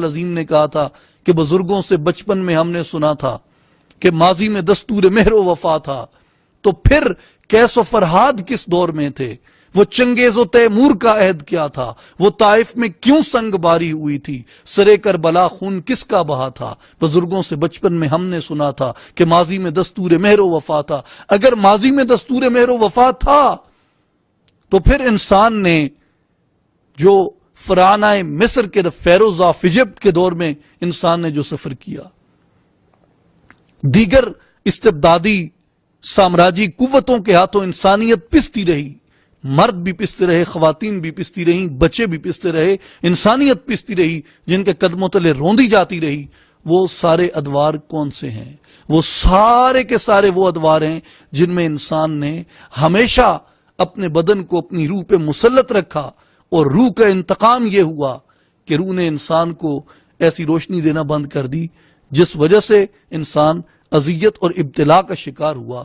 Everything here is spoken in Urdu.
عظیم نے کہا تھا کہ بزرگوں سے بچپن میں ہم نے سنا تھا کہ ماضی میں دستور مہر و وفا تھا، تو پھر کیس و فرہاد کس دور میں تھے؟ وہ چنگیز و تیمور کا عہد کیا تھا؟ وہ طائف میں کیوں سنگ باری ہوئی تھی؟ سرے کربلا خون کس کا بہا تھا؟ بزرگوں سے بچپن میں ہم نے سنا تھا کہ ماضی میں دستور مہر و وفا تھا۔ اگر ماضی میں دستور مہر و وفا تھا تو پھر انسان نے جو فرعونہ مصر کے فیروز آف ایجپٹ کے دور میں انسان نے جو سفر کیا، دیگر استبدادی سامراجی قوتوں کے ہاتھوں انسانیت پستی رہی، مرد بھی پستے رہے، خواتین بھی پستی رہی، بچے بھی پستے رہے، انسانیت پستی رہی، جن کے قدموں تلے روندی جاتی رہی۔ وہ سارے ادوار کون سے ہیں؟ وہ سارے کے سارے وہ ادوار ہیں جن میں انسان نے ہمیشہ اپنے بدن کو اپنی روح پہ مسلط رکھا، اور روح کا انتقام یہ ہوا کہ روح نے انسان کو ایسی روشنی دینا بند کر دی جس وجہ سے انسان اذیت اور ابتلا کا شکار ہوا۔